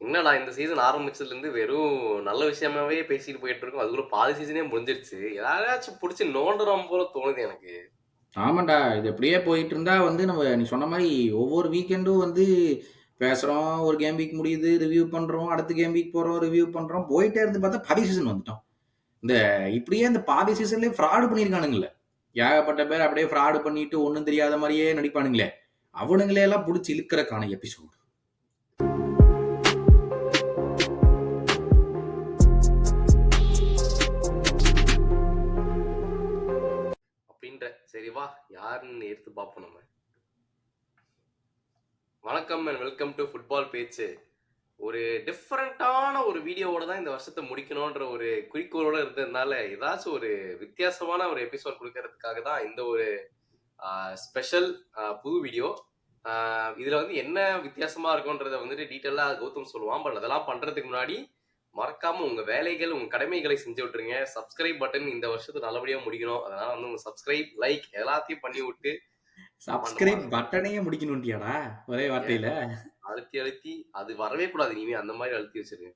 என்னடா இந்த சீசன் ஆரம்பிச்சதுல இருந்து வெறும் நல்ல விஷயமாவே பேசிட்டு போயிட்டு இருக்கோம். அதுக்குள்ள பாதி சீசனே முடிஞ்சிருச்சு. யாராச்சும் புடிச்சு நோண்டுறோம் போல தோணுது எனக்கு. ஆமாண்டா. இது இப்படியே போயிட்டு இருந்தா வந்து நீ சொன்ன மாரி ஒவ்வொரு வீக்கெண்டும் வந்து பேசுறோம். ஒரு கேம் வீக் முடியுது, ரிவ்யூ பண்றோம். அடுத்த கேம் வீக் போறோம், ரிவ்யூ பண்றோம். போயிட்டே இருந்து பார்த்தா பாதி சீசன் வந்துட்டோம். இந்த இப்படியே இந்த பாதி சீசன்லயே ஃப்ராட் பண்ணியிருக்கானுங்கல்ல. ஏகப்பட்ட பேர் அப்படியே ஃப்ராட் பண்ணிட்டு ஒண்ணும் தெரியாத மாரியே நடிப்பானுங்களே. அவனுங்களே எல்லாம் புடிச்சு இழுக்கறக்கான எபிசோட். அப்படின்ற சரி வா யாருன்னு எடுத்து பார்ப்போம் நம்ம. வணக்கம் அண்ட் வெல்கம் டு ஃபுட்பால் பேச்சு. ஒரு டிஃப்ரெண்டான ஒரு வீடியோவோட தான் இந்த வருஷத்தை முடிக்கணும்ன்ற ஒரு குறிக்கோளோட இருந்ததுனால ஏதாச்சும் ஒரு வித்தியாசமான ஒரு எபிசோட் கொடுக்கறதுக்காக தான் இந்த ஒரு ஸ்பெஷல் புது வீடியோ. இதுல வந்து என்ன வித்தியாசமா இருக்கும்ன்றத வந்துட்டு டீட்டெயிலா கௌதம் சொல்லுவான். பட் அதெல்லாம் பண்றதுக்கு முன்னாடி மறக்காம உங்க வேலைகள் உங்க கடமைகளை செஞ்சு விட்டுருங்க. சப்ஸ்கிரைப் பட்டன் இந்த வருஷத்தை நல்லபடியா முடிக்கணும். அதனால வந்து உங்க சப்ஸ்கிரைப் லைக் எல்லாத்தையும் பண்ணி விட்டு சப்ஸ்கிரைப் பட்டனையே முடிக்கணும்ட்டியாடா ஒரே வார்த்தையில. அழுத்தி அழுத்தி அது வரவே கூடாது. இனிமே அந்த மாதிரி அழுத்தி வச்சிருங்க.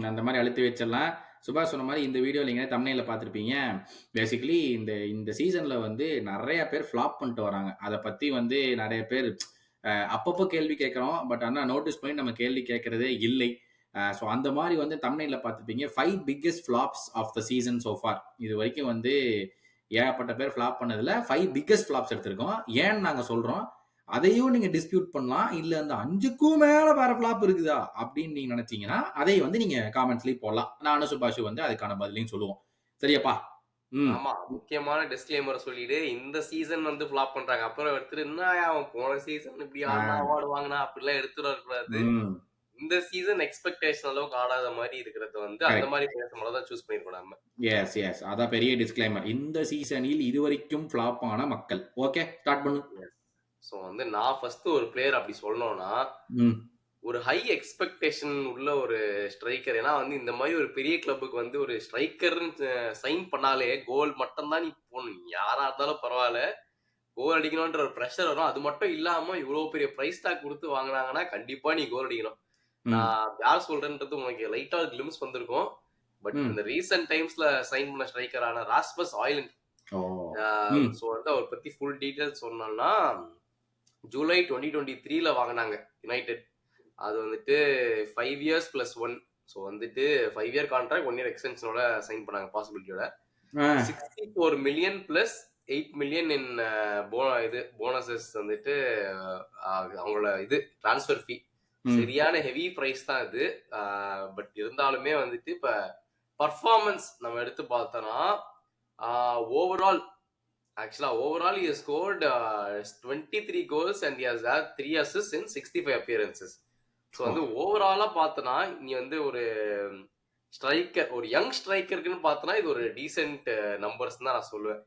அந்த மாரி அழுத்தி வச்சிடலாம். சுபாஷ் சொன்ன மாரி இந்த வீடியோ நீங்க தம்ப்நெயில்ல பார்த்திருப்பீங்க. பேசிக்கலி இந்த இந்த சீசன்ல வந்து நெறைய பேர் ஃப்ளாப் பண்ணிட்டு வராங்க. அத பத்தி வந்து நெறைய பேர் அப்பப்போ கேள்வி கேட்கிறோம். பட் ஆனா நோட்டீஸ் பண்ணி நம்ம கேள்வி கேட்கிறதே இல்லை. ஸோ அந்த மாரி வந்து தம்ப்நெயில்ல பார்த்திருப்பீங்க. 5 biggest flops of the season so far. இதுவரைக்கும் வந்து ஏகப்பட்ட பேர் ஃப்ளாப் பண்ணதுல 5 பிக்கெஸ்ட் ஃப்ளாப்ஸ் எடுத்திருக்கோம். ஏன்னு நாங்க சொல்றோம். அதையும் நீங்க டிஸ்பியூட் பண்ணலாம். இல்ல அந்த 5க்கும் மேல வேற ஃப்ளாப் இருக்குதா அப்படின்னு நீங்க நினைச்சீங்கன்னா, அதை வந்து நீங்க காமெண்ட்ஸ்லயும் போடலாம். நானும் சுபாஷும் வந்து அதுக்கான பதிலையும் சொல்லுவோம். சரியாப்பா? ம். ஆமா. முக்கியமான டிஸ்க்ளைமர சொல்லிடு. இந்த சீசன் வந்து ஃப்ளாப் பண்றாங்க. அப்புறம் எடுத்துட்டு என்னய்யா அவன் போன சீசன் இப்படி ஆடுனா, ஆ. அவார்ட் வாங்குனா அப்படிலாம் எடுத்துட்டு வரக்கூடாது. ம். இந்த சீசன் எக்ஸ்பெக்டேஷன் அளவுக்கு ஆடாத மாரி இருக்கிறத வந்து அந்த கரெக்ட். மாரி பேசும்போது தான் சூஸ் பண்ணியிருக்கோம் நம்ம. Yes, yes. அதான் பெரிய டிஸ்க்ளைமர். இந்த சீசனில் இதுவரைக்கும் ஃப்ளாப் ஆன மக்கள். ஓகே, ஸ்டார்ட் பண்ணு. ஸோ வந்து நான் ஃபர்ஸ்ட் ஒரு பிளேயர் அப்படி சொல்லணும்னா, ம். ஒரு ஹை எக்ஸ்பெக்டேஷன் உள்ள ஒரு ஸ்ட்ரைக்கர். ஏன்னா வந்து இந்த மாரி ஒரு பெரிய கிளப்புக்கு வந்து ஒரு ஸ்ட்ரைக்கர்ன்னு சைன் பண்ணாலே கோல் மட்டும் தான் நீ போடணும். யாரா இருந்தாலும் பரவால்ல. கோல் அடிக்கணும்ன்ற ஒரு பிரஷர் வரும். அது மட்டும் இல்லாம இவ்வளவு பெரிய பிரைஸ் டாக் கொடுத்து வாங்குனாங்கன்னா கண்டிப்பா நீ கோல் அடிக்கணும். ம். நான் யார் சொல்றேன்றது உனக்கு லைட்டா கிளிம்ஸ் வந்திருக்கும். பட் ம். இந்த ரீசன்ட் டைம்ஸ்ல சைன் பண்ண ஸ்ட்ரைக்கரான ராஸ்மஸ் ஹாய்லண்ட். ஓ! ம். ஸோ வந்து அவர் பத்தி ஃபுல் டீடைல்ஸ் சொன்னோம்னா, ஜூலை 2023ல வாங்குனாங்க யுனைடெட். அது வந்துட்டு 5 இயர்ஸ் பிளஸ் 1. ஸோ வந்துட்டு 5 இயர் கான்ட்ராக்ட் 1 இயர் எக்ஸ்டென்ஷனோட சைன் பண்ணாங்க பாசிபிலிட்டியோட. ஆ. 64 மில்லியன் பிளஸ் 8 மில்லியன் இன் இது போனஸஸ் வந்துட்டு அவங்களோட இது டிரான்ஸ்ஃபர் ஃபீ. ம். சரியான ஹெவி பிரைஸ் தான் இது. பட் இருந்தாலுமே வந்துட்டு இப்ப பர்ஃபார்மன்ஸ் நம்ம எடுத்து பார்த்தோம்னா overall overall he has scored 23 goals and he has had 3 assists in 65 appearances. So ஓ! வந்து ஓவராலா பார்த்தனா நீ வந்து ஒரு ஸ்ட்ரைக்கர் ஒரு யங் ஸ்ட்ரைக்கருக்குன்னு பார்த்தனா இது ஒரு டீசென்ட் நம்பர்ஸ் தான் நான் சொல்லுவேன்.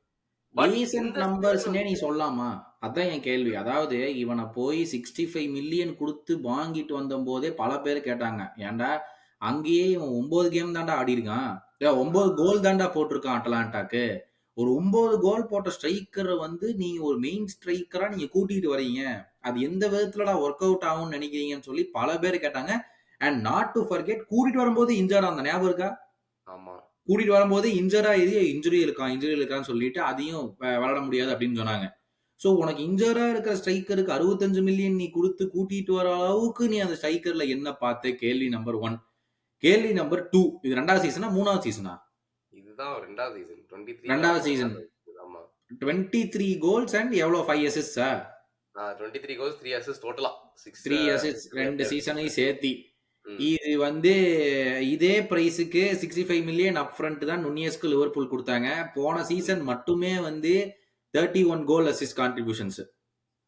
பட் டீசென்ட் இந்த சீசன் நம்பர்ஸ்ன்னே நீ வந்து சொல்லாமா? அதான் என் கேள்வி. அதாவது இவன போய் 65 மில்லியன் குடுத்து வாங்கிட்டு வந்தம்போதே பல பேர் கேட்டாங்க. ஏன்டா, அங்கேயே இவன் 9 கேம் தான்டா ஆடியிருக்கான். 9 கோல் தான்டா போட்டிருக்கான் அட்டலாண்டாக்கு. ஒரு 9 கோல் போட்ட ஸ்ட்ரைக்கர வந்து நீங்க ஒரு மெயின் ஸ்ட்ரைக்கரா நீங்க கூட்டிட்டு வரீங்க. அது எந்த விதத்துலடா ஒர்க் அவுட் ஆகும்னு நெனைக்கிறீங்கன்னு சொல்லி பல பேர் கேட்டாங்க. அண்ட் நாட் டூ ஃபர்கெட் கூட்டிட்டு வரும்போது இன்ஜர்ட் ஆனான் ஞாபகம் இருக்கா? ஆமா. கூட்டிட்டு வரும்போது இன்ஜுரி இருக்கான்னு சொல்லிட்டு அதையும் விளையாட முடியாது அப்படின்னு சொன்னாங்க. சோ உனக்கு இன்ஜரா இருக்கிற ஸ்ட்ரைக்கருக்கு 65 மில்லியன் நீ குடுத்து கூட்டிட்டு வர அளவுக்கு நீ அந்த ஸ்ட்ரைக்கர்ல என்ன பார்த்த? கேள்வி நம்பர் 1. கேள்வி நம்பர் 2. இது 2வது சீசனா? 3வது சீசனா? இதுதான் 2வது சீசன். 23ல 2வது அவன் சீசன். 2வது. ஆமா. 23 கோல்ஸ் அண்ட் எவ்வளோ 5 அசிஸ்ட்ஸா? 23 கோல்ஸ் 3 அசிஸ்ட் டோட்டலா. 3 அசிஸ்ட் 65 2 அப்பியரன்ஸஸ். சீசனையும் சேர்த்தி. ம். இது வந்து இதே பிரைஸுக்கு 65 மில்லியன் அப் ஃப்ரண்ட் தான் நுனியஸ்க்கு லிவர்பூல் குடுத்தாங்க. போன சீசன் மட்டுமே வந்து 31 கோல் அசிஸ்ட் கான்ட்ரிபியூஷன்ஸ்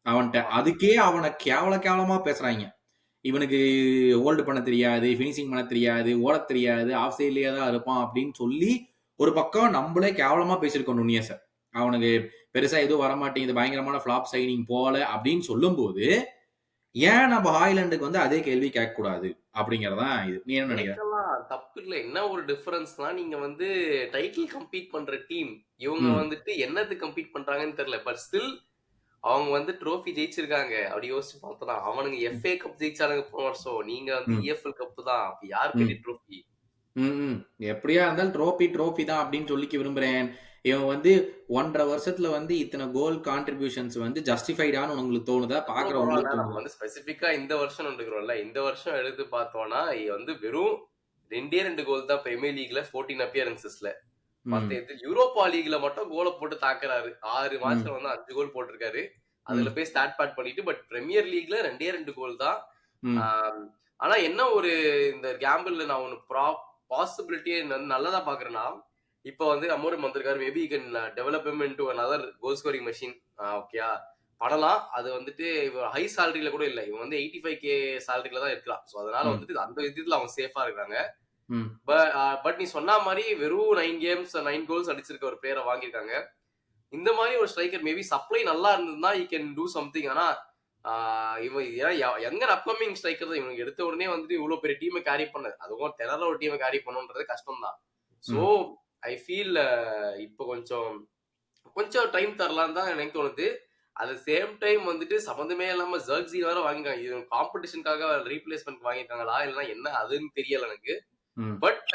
அவன்ட்ட. ஆமா. அதுக்கே அவன கேவலமா பேசுறாய்ங்க. இவனுக்கு ஹோல்டு பண்ண தெரியாது, ஃபினிஷிங் பண்ண தெரியாது, ஓடத் தெரியாது, ஆஃப் சைட்லயே தான் இருப்பான் அப்படின்னு சொல்லி ஒரு பக்கம் நம்மளே கேவலமா பேசியிருக்கோம் நுனியஸ. அவனுக்கு பெருசா எதுவும் வரமாட்டேங்குது, பயங்கரமான ஃப்ளாப் சைனிங் போல அப்படின்னு சொல்லும்போது, ஏன் நம்ம ஹாய்லாண்டுக்கு வந்து அதே கேள்வி கேட்கக்கூடாது அப்படிங்கிறதான் இது. நீ என்ன நினைக்கிற? கேட்கலாம். தப்பு இல்ல. என்ன ஒரு டிஃபரன்ஸ்னா, நீங்க வந்து டைட்டில் கம்பீட் பண்ற டீம். இவங்க ம். வந்துட்டு என்னத்துக்கு கம்பீட் பண்றாங்கன்னு தெரியல. பட் ஸ்டில் அவங்க வந்து ட்ரோஃபி ஜெயிச்சிருக்காங்க. அப்படி யோசிச்சு பார்த்தோம்னா, அவனுங்க FA கப் ஜெயிச்சானுங்க போன வருஷம். நீங்க வந்து ம். EFL கப் தான். அப்ப யார் பெரிய ம். ட்ரோஃபி? ம். எப்படியா இருந்தாலும் ட்ரோஃபி தான் அப்படின்னு சொல்லிக்க விரும்புறேன். இவன் வந்து 1 1/2 வருஷத்துல வந்து இத்தன கோல் கான்ட்ரிபியூஷன்ஸ் வந்து ஜஸ்டிஃபைடான்னு உங்களுக்கு தோணுதா? அப்புறம் பார்க்குற பரவால்ல. உங்களுக்கு நம்ம தோணுதா? வந்து ஸ்பெசிஃபிக்கா இந்த வருஷம் எடுக்கிறோம்ல. இந்த வருஷம் எடுத்து பார்த்தோம்னா, வந்து வெறும் 2டே 2 கோல் தான் பிரீமியர் லீக்ல 14 அப்பியரன்ஸஸ்ல. மத்த ம். இது யூரோப்பா லீக்ல மட்டும் கோல போட்டு தாக்குறாரு. 6 ம். மேட்ச்ல வந்து 5 கோல் போட்டிருக்காரு. அதுல ம். போய் ஸ்டாட் பேட் பண்ணிட்டு, பட் பிரீமியர் லீக்ல 2டே 2 கோல் தான். ம். ஆம், ஆனா என்ன ஒரு இந்த கேம்பிள்ல நான் ஒண்ணு பாசிபிலிட்டியே நல்லதா பார்க்குறேன்னா, இப்ப வந்து அமோரிம் வந்திருக்காரு. Maybe he can develop him into another goal scoring machine. ஓகேயா? பண்ணலாம். அது வந்துட்டு இவன் ஹை சேலரில கூட இல்ல. இவன் வந்து 85K சேலரில தான் இருக்கிறான். சோ அதனால ம். வந்துட்டு அந்த விதத்துல அவங்க சேஃபா இருக்காங்க. ம். பட் நீ சொன்ன மாரி வெறும் 9 கேம்ஸ் 9 கோல்ஸ் அடிச்சிருக்க ஒரு பிளேயர வாங்கியிருக்காங்க. இந்த மாரி ஒரு ஸ்ட்ரைக்கர் மேபி சப்ளை நல்லா இருந்ததுன்னா ஹி கேன் டூ சம்திங். ஆனா இவன் ஏன்னா யங் அண்ட் அப்கமிங் ஸ்ட்ரைக்கர் தான். இவனுக்கு எடுத்த உடனே வந்துட்டு இவ்வளவு பெரிய டீமை கேரி பண்ணது. அதுவும் டெரரா ஒரு டீமை கேரி பண்ணணுன்றது கஷ்டம் தான். சோ ம். ஐ ஃபீல் இப்போ கொஞ்சம் கொஞ்சம் டைம் தரலான்னு தான் எனக்கு தோணுது. அட் த சேம் டைம் வந்துட்டு சம்மந்தமே இல்லாம ஜர்க்ஸி வேற வாங்கிருக்காங்க. இது காம்படிஷனுக்காக ரீப்ளேஸ்மென்ட் வாங்கியிருக்காங்களா? இல்லன்னா என்ன அதுன்னு தெரியல எனக்கு. ம். But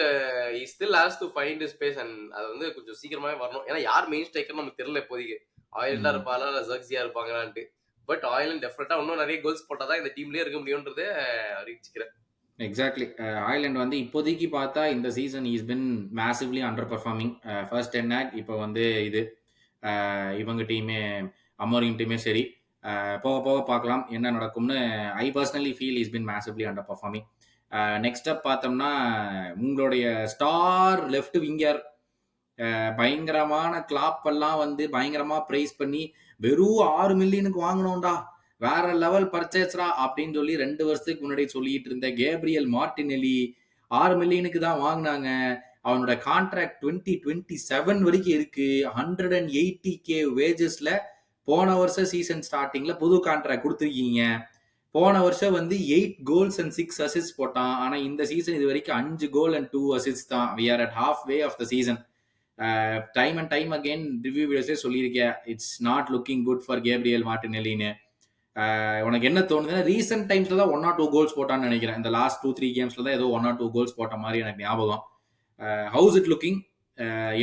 he still has to find his space and அது வந்து கொஞ்சம் சீக்கிரமாவே வரணும். ஏன்னா யார் மெயின் ஸ்ட்ரைக்கர்னு நமக்கு தெரியல இப்போதைக்கு. ஆயில்டா ம். இருப்பாளா? இல்ல ஜர்க்ஸியா இருப்பாங்களான்ட்டு. பட் ஆயிலன் டெஃபினட்டா இன்னும் நெறைய கோல்ஸ் போட்டா தான் இந்த டீம்லயே இருக்க முடியும்ன்றத அறிவிச்சுக்கிறேன். எக்ஸாக்ட்லி. ஐர்லாண்ட் வந்து இப்போதைக்கு பார்த்தா இந்த season he is been massively under performing. First டென்னாக் இப்போ வந்து இது இவங்க டீமே அமோரிம் டீமே சரி. போக போக பார்க்கலாம் என்ன நடக்கும்னு. I personally feel is been massively under performing. Next அப் பார்த்தோம்னா உங்களுடைய ஸ்டார் லெஃப்ட் விங்கர் பயங்கரமான கிளாப் எல்லாம் வந்து பயங்கரமா பிரைஸ் பண்ணி வெறும் 6 மில்லியனுக்கு வாங்கணும்டா வேற லெவல் பர்ச்சேஸ்ரா அப்படின்னு சொல்லி 2 வருஷத்துக்கு முன்னாடி சொல்லிட்டு இருந்த கேப்ரியல் மார்டினெல்லி 6 மில்லியனுக்கு தான் வாங்கினாங்க. அவனோட கான்ட்ராக்ட் 2027 வரைக்கும் இருக்கு. 180K வேஜஸ்ல போன வருஷம் சீசன் ஸ்டார்டிங்ல புது கான்ட்ராக்ட் கொடுத்துருக்கீங்க. போன வருஷம் வந்து 8 கோல்ஸ் அண்ட் 6 அசிஸ்ட் போட்டான். ஆனா இந்த சீசன் இது வரைக்கும் 5 கோல் அண்ட் 2 அசிஸ்ட் தான். We are at half way of the season. Time and time again review வீடியோஸே சொல்லியிருக்கேன். It's not looking good for Gabriel மார்டினெல்லின்னு. உனக்கு என்ன தோணுதுன்னா ரீசெண்ட் டைம்ஸ்ல தான் 1 or 2 கோல்ஸ் போட்டான்னு நினைக்கிறேன். இந்த லாஸ்ட் 2-3 கேம்ஸ்ல தான் ஏதோ 1 or 2 கோல்ஸ் போட்ட மாதிரி எனக்கு ஞாபகம். How's it looking?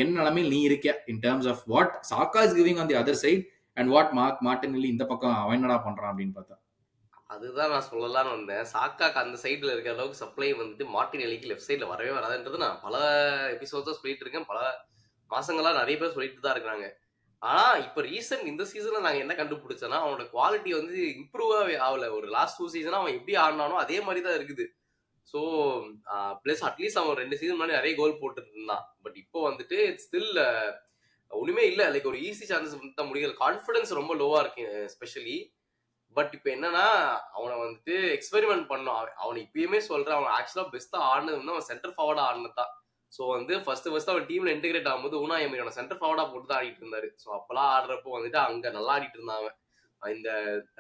என்ன நிலைமையில் நீ இருக்க in terms of what Saka is giving on the other side and what Martinelli இந்த பக்கம் அவன் என்னடா பண்றான் அப்படின்னு பார்த்தா. அதுதான் நான் சொல்லலாம்னு வந்தேன். சாக்காக்கு அந்த சைடுல இருக்கிற அளவுக்கு சப்ளை வந்துட்டு மார்டினெல்லிக்கு லெஃப்ட் சைடுல வரவே வராதுன்றது நான் பல எபிசோட்ஸா சொல்லிட்டு இருக்கேன். பல மாசங்களா நெறைய பேர் சொல்லிட்டு தான் இருக்காங்க. ஆனா, இப்ப ரீசென்ட் இந்த சீசன்ல நாங்க என்ன கண்டுபிடிச்சோம்னா, அவனோட குவாலிட்டி வந்து இம்ப்ரூவாவே ஆவல. ஒரு லாஸ்ட் 2 சீசனா அவன் எப்படி ஆடுனானோ அதே மாரி தான் இருக்குது. ஸோ, பிளஸ் அட்லீஸ்ட் அவன் 2 சீசன் முன்னாடி நெறைய கோல் போட்டுட்டு இருந்தான். பட் இப்போ வந்துட்டு ஸ்டில் ஒண்ணுமே இல்ல. லைக் ஒரு ஈஸி சான்சஸ் தான் முடியல. கான்ஃபிடன்ஸ் ரொம்ப லோவா இருக்கு எஸ்பெஷலி. பட் இப்ப என்னன்னா, அவன வந்துட்டு எக்ஸ்பெரிமென்ட் பண்ணணும். அவன இப்பயுமே சொல்றேன். அவன் ஆக்சுவலா பெஸ்ட்டா ஆடுனது வந்து அவன் சென்டர் ஃபார்வர்டா ஆடுனது தான். சோ வந்து ஃபர்ஸ்ட் அவன் டீம்ல இன்டிகிரேட் ஆகும்போது ஊனாய் எமரி அவன சென்டர் ஃபார்வர்டா போட்டு தான் ஆடிட்டு இருந்தாரு. சோ அப்பலாம் ஆடுறப்போ வந்துட்டு அங்க நல்லா ஆடிட்டு இருந்தான் அவன். இந்த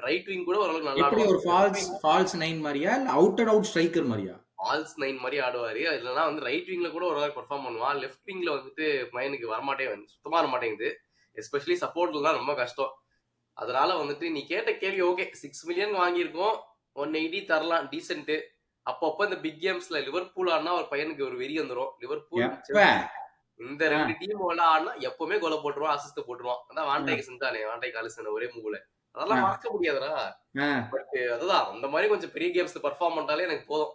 ரைட் விங் கூட ஓரளவுக்கு நல்லா எப்படி ஆடுவான். ஒரு ஃபால்ஸ் நைன் மாதிரியா இல்ல அவுட் அண்ட் அவுட் ஸ்ட்ரைக்கர் மாதிரியா? ஃபால்ஸ் 9 மாரி ஆடுவாரு. இல்லன்னா வந்து ரைட் விங்ல கூட ஓரளவுக்கு பெர்ஃபார்ம் பண்ணுவான். லெஃப்ட் விங்ல வந்துட்டு பையனுக்கு சுத்தமா வரமாட்டேங்குது. எஸ்பெஷலி சப்போர்ட்ல தான் ரொம்ப கஷ்டம். அதனால வந்துட்டு நீ கேட்ட கேள்வி ஓகே. 6 மில்லியன் வாங்கியிருக்கோம். 180 தரலாம் டீசென்ட். அப்பப்ப இந்த பிக் கேம்ஸ்ல லிவர்பூல் ஆடுனா ஒரு பையனுக்கு ஒரு வெறி வந்துரும். லிவர்பூல், எப்ப? செல்சி இந்த ஆ, 2 டீம் ஆடுனா எப்பவுமே கோல போட்டுருவான், அசிஸ்ட் போட்டுருவான். அதான் ஆ, வான்டைக்கு செஞ்சானே, வான்டைக் அலிசன் ஒரே மூவ்ல. ஆ, அதெல்லாம் மறக்க முடியாதுடா. ஆ. பட் அதுதான் அந்த மாதிரி கொஞ்சம் பெரிய கேம்ஸ் பெர்ஃபார்ம் பண்ணாலே எனக்கு போதும்.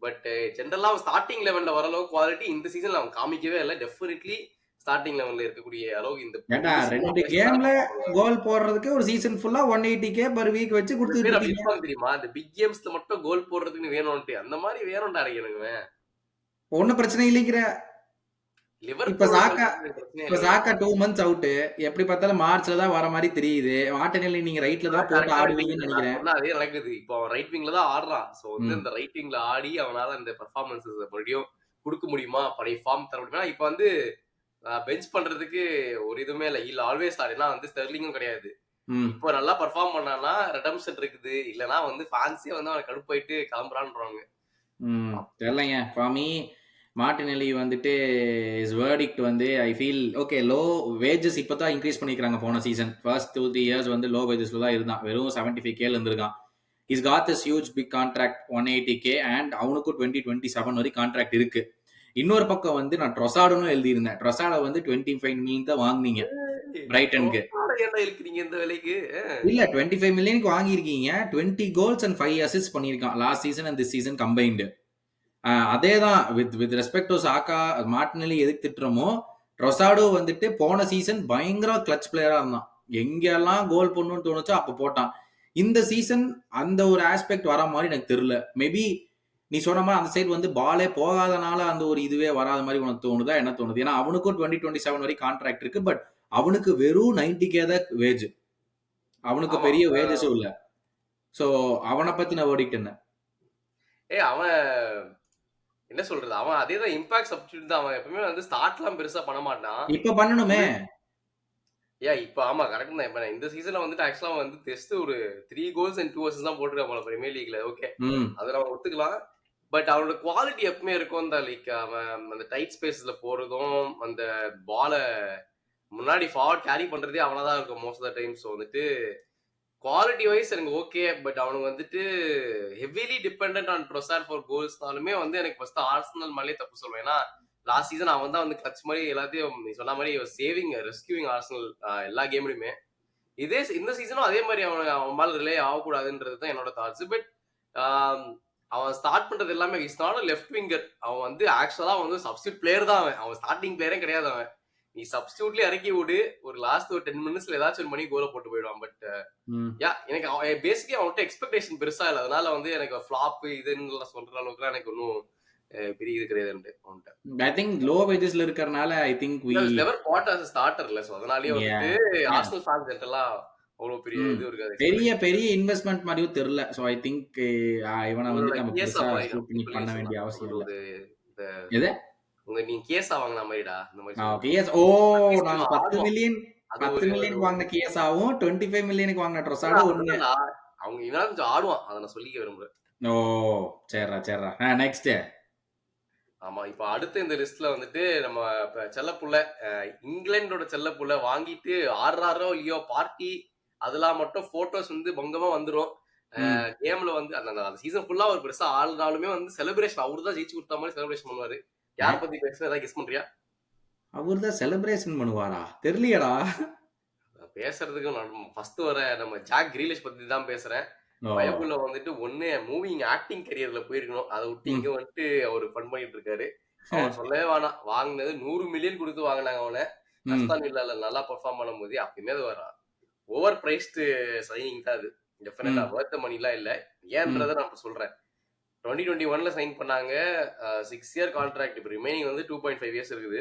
பட் ஜென்ரலா அவன் ஸ்டார்டிங் லெவல்ல வர அளவுக்கு குவாலிட்டி இந்த சீசன்ல அவன் காமிக்கவே இல்ல. டெஃபினெட்லி ஸ்டார்டிங் லெவல்ல இருக்கக்கூடிய அளவுக்கு ஏண்டா இந்த சீசன் 2 கேம்ல கோல் போடுறதுக்கு ஒரு சீசன் ஃபுல்லா 180K பர் வீக் வச்சு சில கொடுத்துட்டு பேர் அப்படி இருக்கீங்க. இருப்பாங்க தெரியுமா? இந்த பிக் கேம்ஸ்ல மட்டும் கோல் போடுறதுக்குன்னு வேணும்ன்ட்டு. அந்த மாதிரி வேணும்டா எனக்கு. ஒன்னும் பிரச்சனை இல்லைங்கிற. இப்ப லிவர்பூலோட சாக்கா சொல்றது பிரச்சனையே இப்ப இல்லைங்க. சாக்கா 2 மந்த்ஸ் அவுட். எப்படி பார்த்தாலும் மார்ச்ல தான் வர மாதிரி தெரியுது. மார்டினெல்லி நீங்க ரைட்ல தான் போட்டு கரெக்டா ஆடுவீங்கன்னு இருக்கீங்க. நான் நினைக்கிறேன். சொன்னா அதே நடக்குது. இப்போ அவன் ரைட் விங்ல தான் ஆடுறான். சோ வந்து ம். இந்த ரைட் விங்ல ஆடி அவனால இந்த பெர்ஃபார்மன்ஸஸ் மறுபடியும் குடுக்க முடியுமா? பழைய ஃபார்ம் தர முடியுமா? இப்ப வந்து பெஞ்ச் பண்றதுக்கு ஒரு இதுவுமே இல்ல. இல்ல ஆல்வேஸ் ஸ்டார்ட். ஏன்னா வந்து ஸ்டெர்லிங்கும் கிடையாது. ம். இப்போ நல்லா பெர்ஃபார்ம் பண்ணான்னா ரெடம்ப்ஷன் இருக்குது. இல்லன்னா வந்து ஃபேன்ஸே வந்து அவன கடுப்பாயிட்டு கிளம்புறான்றாங்க. ம். தெரியலைங்க. ஃபார் மீ மார்டினெல்லி வந்துட்டு இஸ் வேர்டிக்ட் வந்து I feel okay low wages இப்போ தான் இன்க்ரீஸ் பண்ணிக்கிறாங்க போன சீசன். ஃபர்ஸ்ட் 2-3 இயர்ஸ் வந்து லோ வேஜஸ்ல தான் இருந்தான். வெறும் 75K இருந்திருக்கான். Is got this huge big contract 180K அண்ட் அவனுக்கும் 2027 வரை கான்ட்ராக்ட் இருக்கு. இன்னொரு பக்கம் வந்து நான் ட்ரொசாடுன்னு எழுதியிருந்தேன். ட்ரொசாடை வந்து 25 மில்லியன் தான் வாங்குனீங்க பிரைட்டனுக்கு. என்ன இருக்கிறீங்க இந்த வேலைக்கு? இல்ல 25 மில்லியனுக்கு வாங்கியிருக்கீங்க. 20 கோல்ஸ் அண்ட் 5 அசிஸ்ட் பண்ணியிருக்கான் last season and this season combined. அதே தான் வித் ரெஸ்பெக்ட் டு சாக்கா மார்டினெல்லி எதுக்கு திட்டுறோமோ, ட்ரொசாடோ வந்துட்டு போன சீசன் பயங்கர கிளட்ச் பிளேயரா இருந்தான். எங்கெல்லாம் கோல் பண்ணணும்னு தோணுச்சோ அப்ப போட்டான். இந்த சீசன் அந்த ஒரு ஆஸ்பெக்ட் வர மாதிரி எனக்கு தெரியல. மேபி நீ சொன்ன மாதிரி அந்த சைடு வந்து பாலே போகாதனால அந்த ஒரு இதுவே வராத மாதிரி உனக்கு தோணுதா என்ன தோணுது? ஏன்னா அவனுக்கும் 2027 வரை கான்ட்ராக்ட் இருக்கு. பட் அவனுக்கு வெறும் 90K தான் வேஜ். அவனுக்கு ஆமா. பெரிய வேஜஸும் இல்ல. சோ அவனை பத்தின வேர்டிக்ட் என்ன? அவன் என்ன சொல்றது, அவன் அதேதான் இம்பாக்ட் சப்ஸ்டிட்யூட் தான். அவன் எப்பவுமே வந்து ஸ்டார்ட்லாம் பெருசா பண்ண மாட்டான். இப்ப பண்ணணுமே. இப்ப ஆமா கரெக்ட் தான். இப்ப இந்த சீசன்ல வந்துட்டு ஆக்சுவலா வந்து டெஸ்ட் ஒரு 3 கோல்ஸ் அண்ட் 2 அசிஸ்ட் தான் போட்டுருக்கான் போல பிரீமியர் லீக்ல. ஓகே, அதை நம்ம ஒத்துக்கலாம். பட் அவனோட குவாலிட்டி எப்பவுமே இருக்கும் தான். லைக் அவன் அந்த டைட் ஸ்பேஸ்ல போறதும் அந்த பால முன்னாடி ஃபார்வர்ட் கேரி பண்றதே அவனதான் இருக்கும் most of the time. So வந்துட்டு குவாலிட்டி வைஸ் எனக்கு ஓகே. பட் அவனுக்கு வந்துட்டு heavily dependent on Trossard for கோல்ஸ்னாலுமே வந்து எனக்கு ஃபர்ஸ்ட் ஆர்சனல் மேலே தப்பு சொல்லுவேன். ஏன்னா லாஸ்ட் சீசன் அவன் தான் வந்து கிளட்ச் மாதிரி எல்லாத்தையும் நீ சொன்ன மாதிரி சேவிங் ரெஸ்கியூவிங் ஆர்சனல் எல்லா கேம்லயுமே. இந்த சீசனும் அதே மாதிரி அவன் மேல ரிலே ஆகக்கூடாதுன்றது தான் என்னோட தாட்ஸ். பட் அவன் ஸ்டார்ட் பண்றது எல்லாமே இஸ் நாட் லெஃப்ட் விங்கர். அவன் வந்து ஆக்சுவலா வந்து சப்ஸ்டியூட் பிளேயர் தான். அவன் ஸ்டார்டிங் பிளேயரே கிடையாது. அவன் நீ சப்ஸ்டியூட்லயே இறக்கி விடு, ஒரு லாஸ்ட் ஒரு 10 மினிட்ஸ்ல ஏதாச்சும் ஒரு மணி கோலை போட்டு போயிடுவான். பட் எனக்கு பேசிக்கலி அவன்கிட்ட எக்ஸ்பெக்டேஷன் பெருசா இல்லை. அதனால வந்து எனக்கு ஃபிளாப் இதுன்னு சொல்ற அளவுக்கு எனக்கு ஒன்றும் பெரிய இது கிடையாது. I think low wagesல இருக்கறனால I think we never bought as a starter இல்ல. சோ அதனாலயே வந்துட்டு ஆர்சனல் ஃபேன்ஸ் எல்லாம் அவ்வளவு பெரிய இது இருக்காது. பெரிய இன்வெஸ்ட்மென்ட் மாதிரியும் தெரியல. சோ ஐ திங்க் இவனை வந்து நம்ம பெருசா ஷூட் பண்ண வேண்டிய அவசியம் இல்ல. எது நீங்க கேஸா வாங்கின மாதிரிடா இந்த மாதிரி. கேஸ் நான் 10 மில்லியன் வாங்கின கேஸாவும் 25 மில்லியனுக்கு வாங்கின ட்ரொசாடோ ஒண்ணு. அவங்க இவனா கொஞ்சம் ஆடுவான், அதை நான் சொல்லிக்க விரும்புறேன். சரிடா நெக்ஸ்ட். ஆமா, இப்ப அடுத்த இந்த லிஸ்ட்ல வந்துட்டு நம்ம செல்லப்புள்ள இங்கிலாண்டோட செல்லப்புள்ள வாங்கிட்டு ஆடுறாரோ இல்லையோ பார்ட்டி அதெல்லாம் மட்டும் போட்டோஸ் வந்து பொங்கமா வந்துடும். கேம்ல வந்து அந்த சீசன் ஃபுல்லா ஒரு பெருசா ஆளுனாலுமே வந்து செலிப்ரேஷன் அவரு தான் ஜெயிச்சு கொடுத்த மாதிரி செலிப்ரேஷன் பண்ணுவாரு. யார் பத்தி பேசுற ஏதாவது கெஸ் பண்றியா? அவரு தான் செலிப்ரேஷன் பண்ணுவாரா? தெரியலையடா. பேசுறதுக்கு ஃபர்ஸ்ட் வர நம்ம ஜாக் கிரீலிஷ் பத்தி தான் பேசுறேன். பயபுள்ள வந்துட்டு ஒண்ணு மூவிங் ஆக்டிங் கரியர்ல போயிருக்கணும். அதை விட்டு இங்க வந்துட்டு அவரு ஃபன் பண்ணிட்டு இருக்காரு. அவன் சொல்லவே வேணாம், வாங்கினது 100 மில்லியன் கொடுத்து வாங்கினாங்க அவனை. அஸ்தான் வில்லால நல்லா பெர்ஃபார்ம் பண்ணும்போது அப்பயுமே அது வர ஓவர் பிரைஸ்டு சைனிங் தான். அது டெஃபினட்டா வர்த் மணி எல்லாம் இல்ல. ஏன்றதை நான் சொல்றேன். 2021ல சைன் பண்ணாங்க. 6 இயர் கான்ட்ராக்ட். இப்போ ரிமைனிங் வந்து 2.5 இயர்ஸ் இருக்குது.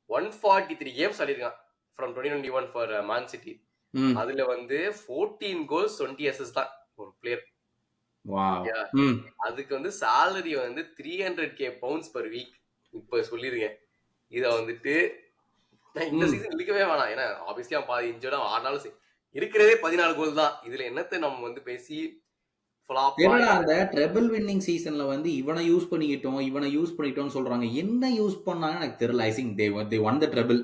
143 கேம்ஸ் ஆடிருக்கான் ஃப்ரம் 2021 ஃபார் மேன் சிட்டி. அதுல வந்து 14 கோல்ஸ் 20 அசிஸ்ட் தான் ஒரு பிளேயர். அதுக்கு வந்து சாலரி வந்து 300K பவுண்ட்ஸ் பர் வீக். இப்ப சொல்லிருக்கேன். இத வந்துட்டு இந்த சீசன் இழுக்கவே வேணாம். ஏன்னா ஆப்வியஸ்லி அவன் பாதி இன்ஜர்டா ஆனாலும் இருக்கிறதே 14 கோல் தான். இதுல என்னத்தை நம்ம வந்து பேசி அந்த ட்ரிபிள் வின்னிங் சீசன்ல வந்து இவனை யூஸ் பண்ணிட்டோம் சொல்றாங்க. என்ன யூஸ் பண்ணாங்கன்னு எனக்கு தெரியல. I think they won the treble.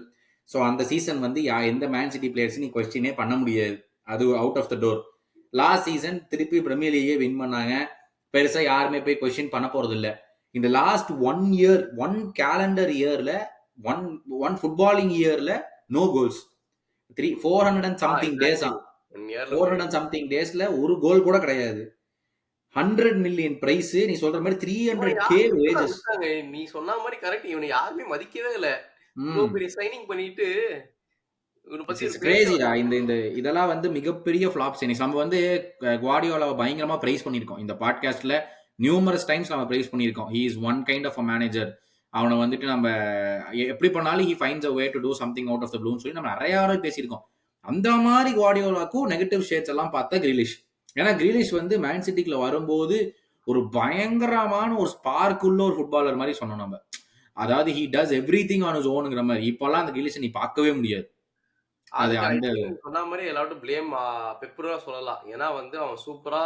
So அந்த சீசன் வந்து எந்த மேன் சிட்டி பிளேயர்ஸ் நீ கொஸ்டினே பண்ண முடியாது. அது out of the door. Last season திருப்பி பிரீமியர் லீகே வின் பண்ணாங்க. பெருசா யாருமே போய் கொஸ்டின் பண்ண போறது இல்ல. இந்த லாஸ்ட் 1 கேலண்டர் இயர்ல ஒன் ஃபுட்பாலிங் இயர்ல no goals. 400 and something days 400 and something daysல ஒரு கோல் கூட கிடையாது. 100 மில்லியன் பிரைஸ். நீ சொல்ற மாதிரி 300K வேஜஸ். நீ சொன்ன மாதிரி கரெக்ட். இவனை யாருமே மதிக்கவே இல்ல. பெரிய சைனிங் பண்ணிட்டு இதெல்லாம் வந்து மிகப்பெரிய ஃபிளாப்ஸ். நம்ம வந்து குவார்டியோலாவை பயங்கரமா பிரைஸ் பண்ணிருக்கோம் இந்த பாட்காஸ்ட்ல. நியூமரஸ் டைம்ஸ் நம்ம பிரைஸ் பண்ணிருக்கோம். He is one kind of a manager. அவனை வந்துட்டு நம்ம எப்படி பண்ணாலும் he finds a way to do something out of the blue சொல்லி நம்ம நிறைய பேசியிருக்கோம். அந்த மாதிரி குவார்டியோலாக்கும் நெகட்டிவ் ஷேட்ஸ் எல்லாம் பார்த்தா கிரீலிஷ். ஏன்னா கிரீலிஷ் வந்து மேன் சிட்டிக்குள்ள வரும்போது ஒரு பயங்கரமான ஒரு ஸ்பார்க் உள்ள ஒரு ஃபுட்பாலர் மாதிரி சொன்னோம் நம்ம. அதாவது he does everything on his ownங்கிற மாதிரி. இப்பெல்லாம் அந்த கிரீலிஷை நீ பார்க்கவே முடியாது. அது அந்த சொன்ன மாதிரி எல்லாரும் பிளேம் பெப்பரா சொல்லலாம். ஏன்னா வந்து அவன் சூப்பரா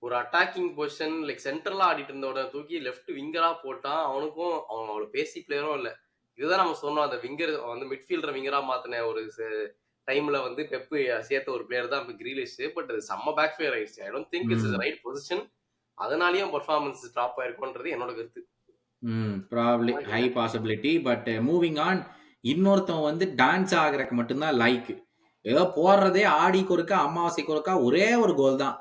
ஒரு அட்டாக்கிங் பொசிஷன் லைக் சென்டர்லாம் ஆடிட்டு இருந்தவன தூக்கி லெஃப்ட் விங்கரா போட்டான். அவனுக்கும் அவன் அவ்வளோ பேசி பிளேயரும் இல்ல. இதுதான் நம்ம சொன்னோம். அந்த விங்கர் வந்து மிட்ஃபீல்டர் விங்கரா மாத்துன ஒரு டைம்ல வந்து பெப் சேர்த்த ஒரு பிளேயர் தான் கிரீலிஷ். பட் அது செம்ம பேக் ஃபயர் ஆயிடுச்சு. ஐ டோன்ட் திங்க் இட்ஸ் ம் ரைட் பொசிஷன். அதனாலயும் பெர்ஃபார்மன்ஸ் டிராப் ஆயிருக்கும்ன்றது என்னோட கருத்து. ப்ராபப்ளி உங்களுக்கு ஹை என்ன? பாசிபிலிட்டி. பட் மூவிங் ஆன், இன்னொருத்தன் வந்து டான்ஸ் ஆகுறதுக்கு மட்டும்தான் லைக். ஏதோ போடுறதே ஆடிக்கு ஒருக்கா அமாவாசைக்கு ஒருக்கா ஒரே ஒரு கோல் தான்.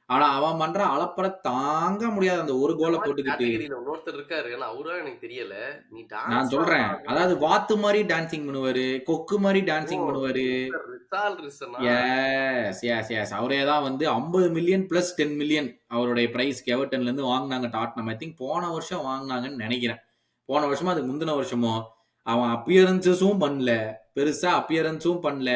ஆனா அவன் பண்ற அலப்பற தாங்க முடியாது அந்த ஒரு இந்த கோல மாரி போட்டுக்கிட்டு. கேட்டகரியில இன்னொருத்தர் இருக்காரு. ஆனா அவரா எனக்கு தெரியல. நீ நான் டான்ஸ்லாம் சொல்றேன். ஆடுற. அதாவது வாத்து மாரி டான்சிங் பண்ணுவாரு. கொக்கு மாரி ஓ! டான்சிங் பண்ணுவாரு. மிஸ்டர் ரிசால்ரிசனா? எஸ். அவரே தான் வந்து 50 மில்லியன் பிளஸ் 10 மில்லியன் அவருடைய பிரைஸ்க்கு எவர்டன்ல இருந்து வாங்குனாங்க டாட்னம். ஐ திங்க் போன வருஷம் வாங்குனாங்கன்னு நெனைக்கிறேன். போன வருஷமோ அதுக்கு முந்தின வருஷமோ. அவன் அப்பியரன்ஸஸும் பண்ணல. பெருசா அப்பியரன்ஸும் பண்ணல.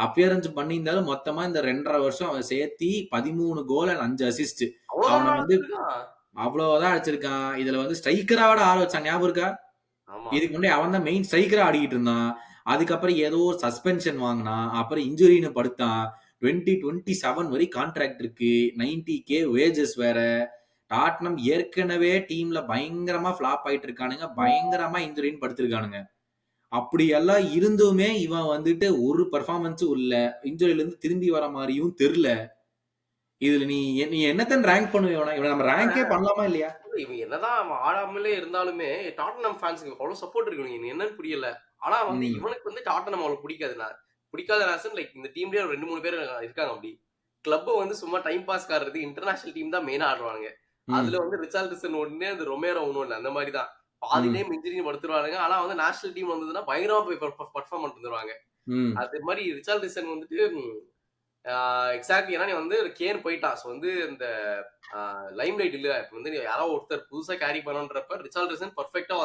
அப்பியரன்ஸ் பண்ணியிருந்தாலும் மொத்தமா இந்த 2 1/2 வருஷம் அவன் சேர்த்தி 13 கோல் அண்ட் 5 அசிஸ்ட். அவன அவ்வளோதானா வந்து அடிச்சிருக்கான்? அவ்வளவுதான் அடிச்சிருக்கான். இதுல வந்து ஸ்ட்ரைக்கரா ஆட வச்சான் ஞாபகம் இருக்கா? ஆமா. இதுக்கு முன்னாடி அவன் தான் மெயின் ஸ்ட்ரைக்கரா ஆடிக்கிட்டு இருந்தான். அதுக்கப்புறம் ஏதோ சஸ்பென்ஷன் வாங்கினான். அப்புறம் இன்ஜுரின்னு படுத்தான். 2027 வரை கான்ட்ராக்ட் இருக்கு. 90K வேஜஸ் வேற. டாட்னம் ஏற்கனவே டீம்ல பயங்கரமா ஃபிளாப் ஆயிட்டு இருக்கானுங்க. பயங்கரமா இன்ஜுரின்னு படுத்திருக்கானுங்க. அப்படி எல்லாம் இருந்துமே இவன் வந்துட்டு ஒரு பெர்ஃபார்மன்ஸும் இல்ல. இன்ஜுரில இருந்து திரும்பி வர மாதிரியும் தெரியல. இதுல நீ என்னத்தன் ரேங்க் பண்ணுவ இவன? இவன நம்ம ரேங்கே பண்ணலாமா இல்லையா? இவன் என்னதான் அவன் ஆடாமலே இருந்தாலுமே, டாட்டனம் ஃபேன்ஸ்க்கு அவ்வளோ சப்போர்ட் இருக்கு இவனுக்கு என்னன்னு புரியல. ஆனா வந்து ம். இவனுக்கு வந்து டாட்டனம் அவ்வளோ பிடிக்காது. பிடிக்காத ரீசன் லைக் இந்த டீம்லயே ஒரு 2, 3 பேர் இருக்காங்க அப்படி. கிளப் வந்து சும்மா டைம் பாஸ் ஆடுறதுக்கு இன்டர்நேஷனல் டீம் தான் மெயினா ஆடுவானுங்க. அதுல ம். வந்து ரிச்சார்லிசன் ஒண்ணு, அந்த ரொமேரோ ஒண்ணும் அந்த மாரி தான். பாதி ம். டைம் இன்ஜூரின்னு படுத்துருவானுங்க. ஆனா வந்து நேஷனல் டீம் வந்ததுன்னா பயங்கரமா போய் பெர்ஃபார்ம் பண்ணிட்டு வந்துருவாங்க. ம். அது மாரி ரிச்சார்லிசன் வந்துட்டு எக்ஸாக்ட்லி ஏன்னா நீ வந்து கேன் போயிட்டான். ஸோ வந்து இந்த லைம் லைட் இல்ல. இப்ப வந்து யாரோ ஒருத்தர் புதுசா கேரி பண்ணணுன்றப்ப ரிச்சார்லிசன் பெர்ஃபெக்ட்டா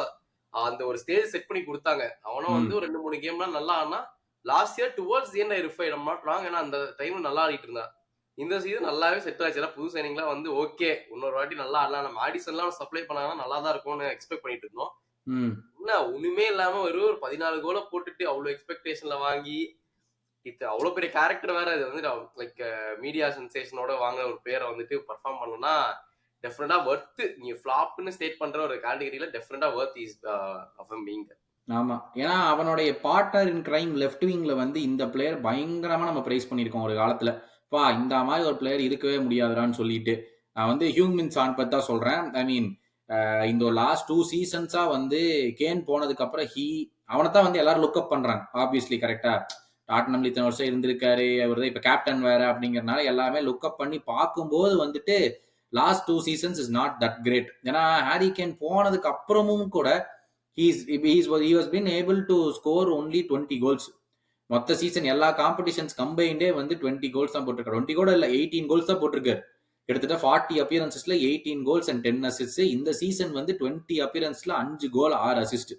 அந்த ஒரு ஸ்டேஜ் செட் பண்ணி குடுத்தாங்க. அவனும் வந்து ம். ஒரு 2, 3 கேம்லாம் நல்லா ஆடுனா, last year towards the end I I am not wrong. ஏன்னா அந்த டைம்ல நல்லா ஆடிட்டு இருந்தான். இந்த சீசன் நல்லாவே செட் ஆச்சு. ஏன்னா புது சைனிங்லாம் வந்து ஓகே. இன்னொரு வாட்டி நல்லா ஆடலாம். நம்ம ஆடிசன்லாம் சப்ளை பண்ணாங்கன்னா நல்லா தான் இருக்கும்னு எக்ஸ்பெக்ட் பண்ணிட்டு இருந்தோம். ம். என்ன ஒண்ணுமே இல்லாம வெறும் ஒரு 14 கோல போட்டுட்டு அவ்ளோ எக்ஸ்பெக்டேஷன்ல வாங்கி, இது அவ்ளோ பெரிய கேரக்டர் வேற. இது வந்து லைக் மீடியா சென்சேஷனோட வாங்குன ஒரு பேர வந்துட்டு பெர்ஃபார்ம் பண்ணணும்னா, டெஃபினட்டா வொர்த். நீங்க ஃப்ளாப்ன்னு ஸ்டேட் பண்ற ஒரு கேட்டகரியில டெஃபினட்டா worth is of him being there. ஆமா. ஏன்னா அவனுடைய பார்ட்னர் இன் கிரைம் லெஃப்ட் விங்ல வந்து இந்த பிளேயர் பயங்கரமா நம்ம பிரைஸ் பண்ணியிருக்கோம் ஒரு காலத்துல. இந்த மாரி ஒரு பிளேயர் இருக்கவே முடியாதுடான்னு சொல்லிட்டு. நான் வந்து ஹியூங் மின் சான் பத்தி தான் சொல்றேன். ஐ மீன் இந்த லாஸ்ட் 2 சீசன்ஸா வந்து கேன் போனதுக்கு அப்புறம் அவனத்தான் வந்து எல்லாரும் லுக் அப் பண்றாங்க. ஆப்வியஸ்லி கரெக்ட்டா. டாட்டனம்ல இத்தனை வருஷம் இருந்திருக்காரு. அவர் தான் இப்ப கேப்டன் வேற அப்படிங்கிறனால எல்லாமே லுக் அப் பண்ணி பார்க்கும்போது வந்துட்டு last 2 seasons is not that great. ஏன்னா ஹாரி கேன் போனதுக்கு அப்புறமும் கூட he was been able to score only 20 goals. மொத்த சீசன் எல்லா காம்படிஷன்ஸ் கம்பைண்டே வந்து 20 கோல்ஸ் தான் போட்டிருக்காரு. 20 கூட இல்ல 18 கோல்ஸ் தான் போட்டிருக்காரு. கிட்டத்தட்ட 40 அப்பியரன்சஸ்ல 18 கோல்ஸ் அண்ட் 10 அசிஸ்ட். இந்த சீசன் வந்து 20 அப்பியரன்ஸ்ல 5 கோல் 6 அசிஸ்ட்.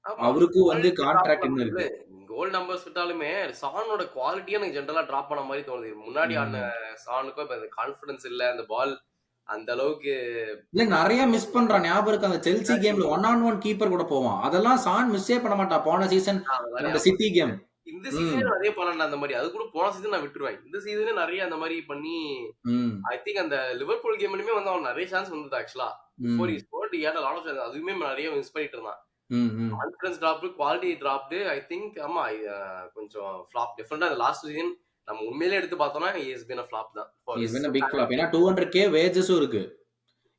ஆமா. அவருக்கும் வந்து குவாலிட்டி டிராப் கான்ட்ராக்ட் இன்னும் பண்றது. இருக்கு. கோல் நம்பர்ஸ் விட்டாலுமே, சானோட குவாலிட்டியே எனக்கு ஜெனரலா டிராப் பண்ண மாரி தோணுது. முன்னாடி ஆடுன ம். சானுக்கும் இப்ப அந்த கான்ஃபிடன்ஸ் இல்ல. அந்த பால் அந்த அளவுக்கு இல்ல நெறைய மிஸ் பண்றான். ஞாபகம் இருக்கு அந்த செல்சி எக்ஸாக்ட்லி. கேம்ல 1 ஆன் 1 கீப்பர் கூட போவான். அதெல்லாம் சான் மிஸ்ஸே பண்ண மாட்டான். போன சீசன் அதெல்லாம் அந்த ஞாபகம் சிட்டி கேம். இந்த ம். சீசனே நெறைய பண்ணல அந்த மாரி. அது கூட போன சீசன் நான் விட்டுருவேன். இந்த சீசனே நெறைய அந்த மாரி பண்ணி, ம். ஐ திங்க் அந்த லிவர்பூல் கேம்லயுமே வந்து அவன் நெறைய சான்ஸ் வந்தது ஆக்சுவலா. பிஃபோர் ஹி ம். Scored he had a lot of chance. அதுவுமே நெறைய மிஸ் பண்ணிட்டு இருந்தான். ம். ம். Confidence drop, quality dropped. I think ஆமா கொஞ்சம் ஃப்ளாப். டிஃபரெண்டா இந்த லாஸ்ட் சீசன் நம்ம உண்மையிலேயே எடுத்து பார்த்தோம்னா, he has been a flop தான் for is his been a big flop. ஏன்னா டேலண்ட். 200K வேஜஸும் இருக்கு.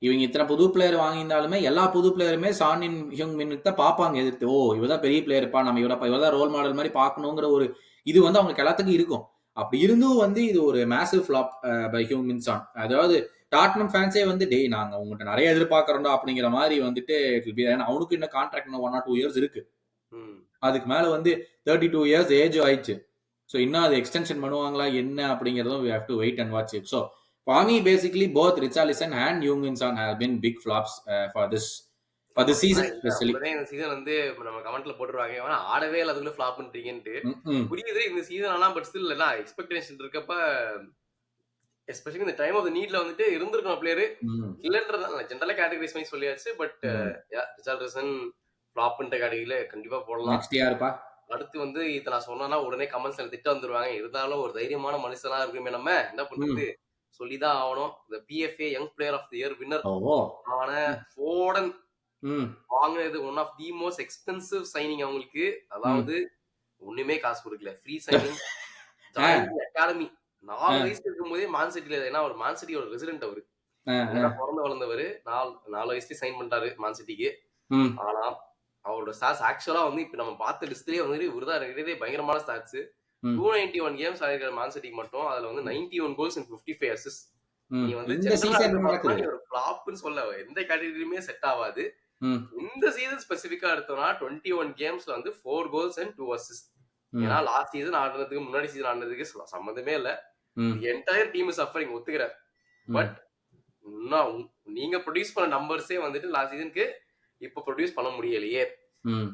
இவங்க இத்தனை புது பிளேயர் வாங்கியிருந்தாலுமே எல்லா புது பிளேயருமே சான் ஹியூங் மின்னுக்கு தான் பார்ப்பாங்க எதிர்த்து. இவதான் பெரிய பிளேயர்ப்பா, நம்ம இவதான் ரோல் மாடல் மாதிரி பார்க்கணுங்கிற ஒரு இது வந்து அவங்களுக்கு எல்லாத்துக்கும் இருக்கும். அப்படி இருந்தும் வந்து இது ஒரு மேசிவ் ஃபிளாப் பை ஹியூங் மின் சான். அதாவது டாட்னம் ஃபேன்ஸே வந்து டேய் நாங்க உங்கள்கிட்ட நிறைய எதிர்பார்க்கறோம்டா அப்படிங்கிற மாதிரி வந்துட்டு அவனுக்கு இன்னும் கான்ட்ராக்ட் 1 or 2 இயர்ஸ் இருக்கு. ம். அதுக்கு மேல வந்து 32 இயர்ஸ் ஏஜ் ஆயிடுச்சு. ஸோ இன்னும் அது எக்ஸ்டென்ஷன் பண்ணுவாங்களா என்ன அப்படிங்கிறதும் we have to wait and watch it. So for me basically both Richarlison and Heung-min Son have been big flops for this ஆமா. season இல்ல especially. உடனே இந்த சீசன் வந்து நம்ம கமெண்ட்ல போட்டுருவாங்க. ஆனா ஆடவே இல்ல அதுக்குள்ள ஃப்ளாப்ன்றீங்கன்ட்டு. ம். புரியுது இந்த சீசன் ஆனா பட் ஸ்டில் என்ன எக்ஸ்பெக்டேஷன் இருக்கப்ப எஸ்பெஷலி இந்த டைம் ஆஃப் த நீட்ல வந்துட்டு இருந்திருக்கணும் பிளேயர். ம். இல்லன்றத ஜெனரலா கேட்டகரைஸ் பண்ணி சொல்லியாச்சு. பட் ம். ரிச்சார்லிசன் ஃப்ளாப்ன்ற கேட்டகரியில கண்டிப்பா போடலாம். நெக்ஸ்ட் யாருப்பா? அடுத்து வந்து இத நான் சொன்னேன்னா உடனே கமெண்ட்ஸ்ல திட்ட வந்துருவாங்க. இருந்தாலும் ஒரு தைரியமான மனுஷனா இருக்குமே நம்ம என்ன ம். பண்றது? சொல்லிதான் ஆகணும். இந்த PFA young player of the year winner ஓ ஆன ஃபோடன் ம் வாங்கினது one of the most expensive signing அவங்களுக்கு. ம் அதாவது ஒண்ணுமே காசு கொடுக்கல, ஃப்ரீ சைனிங், ஜாயின் அகாடமி. 4 வயசு இருக்கும்போதே மான் சிட்டில, ஏன்னா ஒரு மான் சிட்டியோட ரெசிடென்ட் அவரு, அங்கதான் பிறந்து வளர்ந்தவரு. 4 வயசுல சைன் பண்ணிட்டாரு மான் சிட்டிக்கு. ஆனா அவரோட ஸ்டாட்ஸ் ஆக்சுவலா வந்து இப்ப நம்ம பார்த்த லிஸ்ட்லயே வந்து இவருதான் இருக்கிறதே பயங்கரமான ஸ்டாட்ஸ். 291 கேம்ஸ் ஆடிருக்காரு மான் சிட்டிக்கு மட்டும். அதுல வந்து 91 கோல்ஸ் அண்ட் 55 அசிஸ்ட். நீ வந்து இந்த ஜெனரலா சீசன் எடுத்து பார்த்தா நடக்குது நீ ஒரு ஃபிளாப்னு சொல்ல எந்த கேட்டகரியுமே செட் ஆகாது. இந்த சீசன் ஸ்பெசிபிக்கா எடுத்தோம்னா 21 கேம்ஸ்ல வந்து 4 கோல்ஸ் அண்ட் 2 அசிஸ்ட். ஏன்னா லாஸ்ட் சீசன் ஆடுறதுக்கு முன்னாடி சீசன் ஆடுறதுக்கு சம்மந்தமே இல்ல. என்டையர் டீம் சஃபரிங் ஒத்துக்கிறேன். பட் நீங்க ப்ரொடியூஸ் பண்ண நம்பர்ஸே வந்துட்டு லாஸ்ட் சீசனுக்கு இப்ப ப்ரொடியூஸ் பண்ண முடியலையே.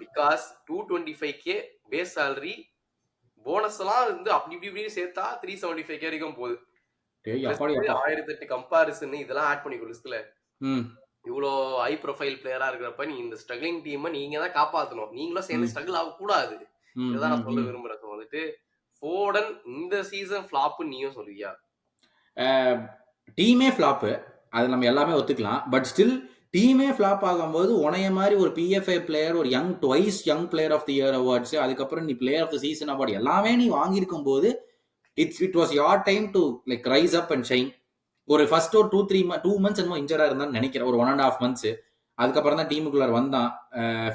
Because 225k base salary, bonus எல்லாம் வந்து அப்படி இப்படி சேர்த்தா 375k வரைக்கும் போகுது. 1008 கம்பாரிசன் இதெல்லாம் ஆட் பண்ணிக்கோ லிஸ்ட்ல. இவ்வளோ ஹை ப்ரொஃபைல் பிளேயரா இருக்கிறப்ப நீ இந்த ஸ்ட்ரகிளிங் டீமை நீங்க தான் காப்பாத்தணும். நீங்களும் சேர்ந்து ஸ்ட்ரகிள் ஆக கூடாது. இதுதான் நான் சொல்ல விரும்புறேன். வந்துட்டு ஃபோடன் இந்த சீசன் ஃபிளாப் நீயும் சொல்றியா? டீமே ஃபிளாப், அது நம்ம எல்லாமே ஒத்துக்கலாம். பட் ஸ்டில் டீமே ஃபிளாப் ஆகும்போது உனைய மாதிரி ஒரு PFA பிளேயர், ஒரு twice young player of the year awards, அதுக்கப்புறம் நீ player of the season award எல்லாமே நீ வாங்கியிருக்கும் போது it was your time to like rise up and shine. ஒரு ஃபர்ஸ்ட் ஒரு 2 months என்னமோ இன்ஜரா இருந்தான்னு நினைக்கிறேன், ஒரு 1.5 months. அதுக்கப்புறம் தான் டீமுக்குள்ள வந்தான்,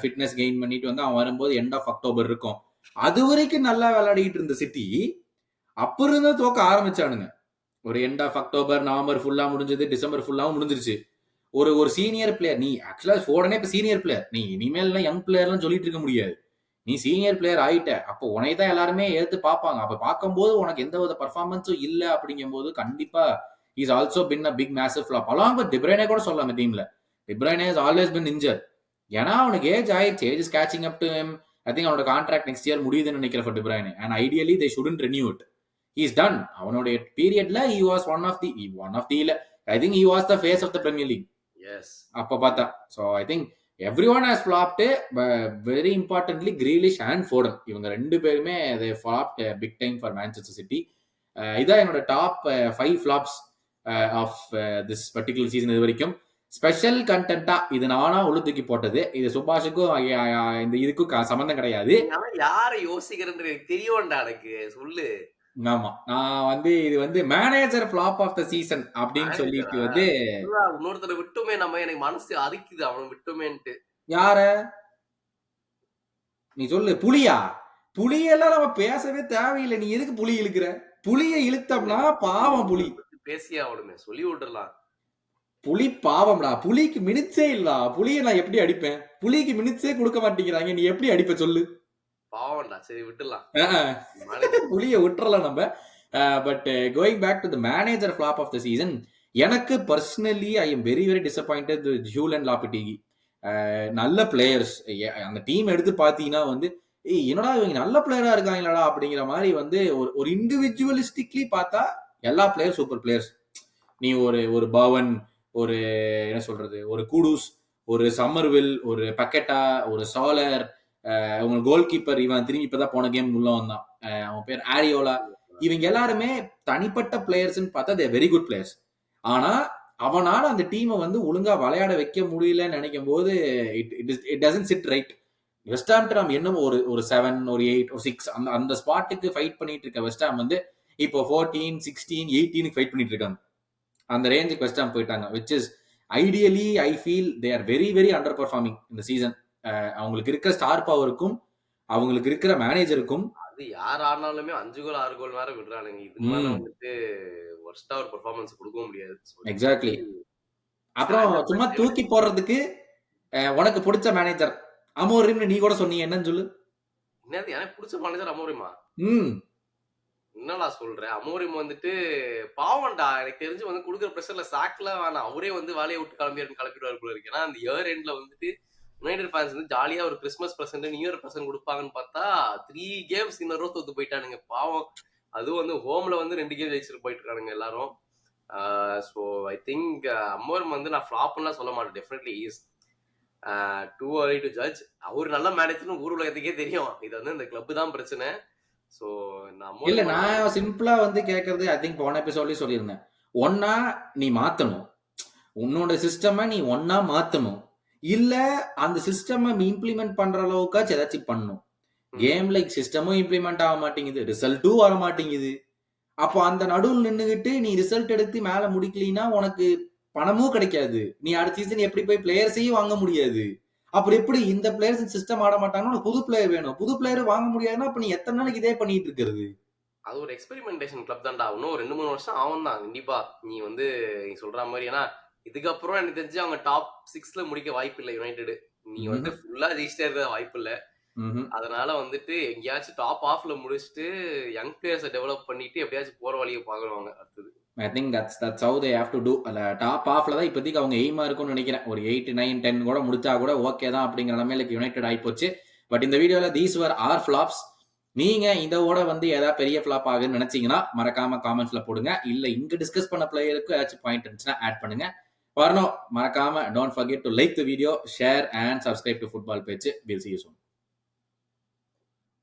ஃபிட்னஸ் கெயின் பண்ணிட்டு வந்து அவன் வரும்போது எண்ட் ஆஃப் அக்டோபர் இருக்கும். அது வரைக்கும் நல்லா விளையாடிட்டு இருந்த சிட்டி அப்புறம் இருந்தா தோக்க ஆரம்பிச்சானுங்க. ஒரு எண்ட் ஆஃப் அக்டோபர், நவம்பர் ஃபுல்லா முடிஞ்சது, டிசம்பர் ஃபுல்லாவும் முடிஞ்சிருச்சு. ஒரு சீனியர் பிளேயர், நீ ஆக்சுவலா ஃபோர்டனே இப்ப சீனியர் பிளேயர், நீ இனிமேல் யங் பிளேயர்லாம் சொல்லிட்டு இருக்க முடியாது. நீ சீனியர் பிளேயர் ஆயிட்ட, அப்போ உனைய தான் எல்லாருமே எடுத்து பார்ப்பாங்க. அப்ப பார்க்கும்போது உனக்கு எந்த வித பர்ஃபார்மன்ஸும் இல்ல அப்படிங்கும்போது கண்டிப்பா is also been a big massive flop. Along with De Bruyne கூட சொல்லலாம். அந்த டீம்ல De Bruyne has always been injured. ஏன்னா அவனுக்கு ஏஜ் ஆயிடுச்சு, age is catching up to him. I think அவனோட கான்ட்ராக்ட் நெக்ஸ்ட் இயர் முடியுதுன்னு நினைக்கிறேன் for De Bruyne. And ideally they shouldn't renew it. he is done. அவனுடைய பீரியட்ல he was one of the I think he was the face of the Premier League. Yes. அப்ப பார்த்தா. So I think everyone has flopped, but very importantly Grealish and Foden, இவங்க ரெண்டு பேருமே they flopped big time for Manchester City. இதான் என்னோட top 5 flops of this particular season இது வரைக்கும். Special கண்டென்ட்டா இது நானா உளுத்துக்கி போட்டது. இது சுபாஷுக்கும் இந்த இதுக்கும் சம்பந்தம் கிடையாது. யாரை யோசிக்கிறேன்னு தெரியும்டா எனக்கு, சொல்லு. ஆமா, நான் வந்து இது வந்து manager flop of the season அப்படின்னு சொல்லிட்டு வந்து இன்னொருத்தரை விட்டுமே நம்ம, எனக்கு மனசு அரிக்குது அவனை விட்டுமேன்ட்டு. யார நீ சொல்லு? புலியா? புலியெல்லாம் நம்ம பேசவே தேவையில்லை. நீ எதுக்கு புலி இழுக்கிற? புலியை இழுத்தோம்னா பாவம், புலி பேசியா அவனுமே சொல்லி விட்டுறலாம். புலி பாவம்டா, புலிக்கு மினிட்ஸே இல்லடா. புலியை நான் எப்படி அடிப்பேன்? புலிக்கு மினிட்ஸே கொடுக்க மாட்டேங்கிறாங்க, நீ எப்படி அடிப்ப சொல்லு? பாவம்டா, சரி விட்டுலாம், புலியை விட்டுறலாம் நம்ம. But going back to the manager flop of the season, எனக்கு personally I am very very disappointed with Julen Lopetegui. நல்ல பிளேயர்ஸ் அந்த டீம் எடுத்து பார்த்தீங்கன்னா வந்து என்னடா இவங்க நல்ல பிளேயரா இருக்காங்களா அப்படிங்கிற மாதிரி வந்து ஒரு இண்டிவிஜுவலிஸ்டிக்லி பார்த்தா எல்லா பிளேயர் சூப்பர் பிளேயர்ஸ். நீ ஒரு பவன், ஒரு என்ன சொல்றது, ஒரு குடூஸ், ஒரு சம்மர்வில், ஒரு பக்கெட்டா, ஒரு சாலர், உங்க கோல் கீப்பர் இவன் திரும்பி இப்பதான் போன கேம் உள்ள வந்தான், அவன் பேர் ஆரியோலா. இவங்க எல்லாருமே தனிப்பட்ட பிளேயர்ஸ்ன்னு பார்த்தா தே வெரி குட் பிளேயர்ஸ். ஆனா அவனால அந்த டீமை வந்து ஒழுங்கா விளையாட வைக்க முடியலன்னு நினைக்கும் போது it doesn't sit right. West Ham நம்ம என்ன ஒரு 7 ஒரு 8 ஒரு 6 அந்த ஸ்பாட்டுக்கு ஃபைட் பண்ணிட்டு இருக்க வெஸ்ட் ஹாம் வந்து இப்போ 14 16 18 ஃபைட் பண்ணிட்டு இருக்காங்க. அந்த ரேஞ்சுக்கு வெஸ்ட் ஹாம் போயிட்டாங்க. Which is ideally I feel they are very very under performing இந்த சீசன். அவங்களுக்கு இருக்கிற ஸ்டார் பவருக்கும் அவங்களுக்கு இருக்கிற மேனேஜருக்கும் அது யார் ஆனாலுமே 5 கோல் 6 கோல் வேற விடுறானுங்க. இது மேல வந்துட்டு வர்ஸ்டா ஒரு பெர்ஃபார்மன்ஸ் கொடுக்க முடியாது. எக்ஸாக்ட்லி. அப்புறம் சும்மா தூக்கி போடுறதுக்கு உனக்கு பிடிச்ச மேனேஜர் அமோரிம்னு நீ கூட சொன்னீங்க, என்னன்னு சொல்லு? என்னது எனக்கு பிடிச்ச மேனேஜர் அமோரிமா? என்னடா சொல்ற? அமோரிம் வந்துட்டு பாவம்டா, எனக்கு தெரிஞ்சு வந்து கொடுக்குற பிரஷர்ல சாக்ல வேணாம், அவரே வந்து வேலையை விட்டு கிளம்பிடுவாரு போல இருக்கு. ஏன்னா அந்த இயர் எண்ட்ல வந்துட்டு யுனைடெட் ஃபேன்ஸ் வந்து ஜாலியா ஒரு Christmas present, new year present கொடுப்பாங்கன்னு பார்த்தா 3 கேம்ஸ் இன்னொரு தோத்து போயிட்டானுங்க பாவம். அதுவும் வந்து ஹோம்ல வந்து 2 கேம் ஜெயிச்சுட்டு போயிட்டு இருக்கானுங்க எல்லாரும். ஸோ ஐ திங்க் அம்மோரிம் வந்து நான் ஃபிளாப்லாம் சொல்ல மாட்டேன். Definitely is too early to judge. அவர் நல்ல மேனேஜர்னு ஊர் உலகத்துக்கே தெரியும். இது வந்து இந்த கிளப் தான் பிரச்சனை. ஸோ இல்ல, நான் சிம்பிளா வந்து கேட்கறது ஐ திங்க் போன எபிசோட்லயே சொல்லியிருந்தேன். ஒன்னா நீ மாத்தணும், உன்னோட சிஸ்டமை நீ ஒன்னா மாத்தணும், இல்ல அந்த சிஸ்டம் இம்ப்ளிமெண்ட் பண்ற அளவுக்காச்சும் ஏதாச்சும் பண்ணணும். கேம்ல சிஸ்டமும் இம்ப்ளிமெண்ட் ஆக மாட்டேங்குது, ரிசல்ட்டும் வர மாட்டேங்குது. அப்போ அந்த நடுவில் நின்னுகிட்டு நீ ரிசல்ட் எடுத்து மேல முடிக்கலனா உனக்கு பணமும் கிடைக்காது. நீ அடுத்த சீசன் எப்படி போய் பிளேயர்ஸையும் வாங்க முடியாது. அப்புறம் எப்படி இந்த பிளேயர்ஸ் சிஸ்டம் ஆட மாட்டாங்கன்னா உனக்கு புது பிளேயர் வேணும். புது பிளேயர் வாங்க முடியாதுன்னா அப்ப நீ எத்தனை நாளைக்கு இதே பண்ணிட்டு இருக்கிறது? அது ஒரு எக்ஸ்பெரிமெண்டேஷன் கிளப் தான்டா. இன்னும் ஒரு 2-3 வருஷம் ஆகும் தான் கண்டிப்பா. நீ வந்து நீ சொல்ற மாதிரி. ஏன்னா இதுக்கப்புறம் எனக்கு தெரிஞ்சு அவங்க டாப் 6ல முடிக்க வாய்ப்பு இல்லை யுனைடெட். நீ வந்து ஃபுல்லா ஜெயிச்சிட்டே இருக்க வாய்ப்பு இல்லை. அதனால வந்துட்டு எங்கேயாச்சும் டாப் ஆஃப்ல முடிச்சுட்டு யங் பிளேயர்ஸை டெவலப் பண்ணிட்டு எப்படியாச்சும் போற வழியை பாக்குறவங்க அடுத்தது. I think that's how they have to to. அந்த டாப் ஆஃப்ல தான் இப்போதைக்கு அவங்க எய்மா இருக்கும்னு நினைக்கிறேன். ஒரு 8, 9, 10 கூட முடிச்சா கூட ஓகே தான் அப்படிங்கிற நிலைமையில யுனைடெட் ஆயிப்போச்சு. பட் இந்த வீடியோல தீஸ் வர் ஆர் ஃபிளாப்ஸ். நீங்க இதோட வந்து ஏதாவது பெரிய ஃபிளாப் ஆகுன்னு நினைச்சீங்கன்னா மறக்காம காமெண்ட்ஸ்ல போடுங்க. இல்ல இங்க டிஸ்கஸ் பண்ண பிளேயருக்கு ஏதாச்சும் பாயிண்ட் இருந்துச்சுன்னா ஆட் பண்ணுங்க. வரணும் மறக்காம don't forget to like the video, share and subscribe to football page. Will see you soon.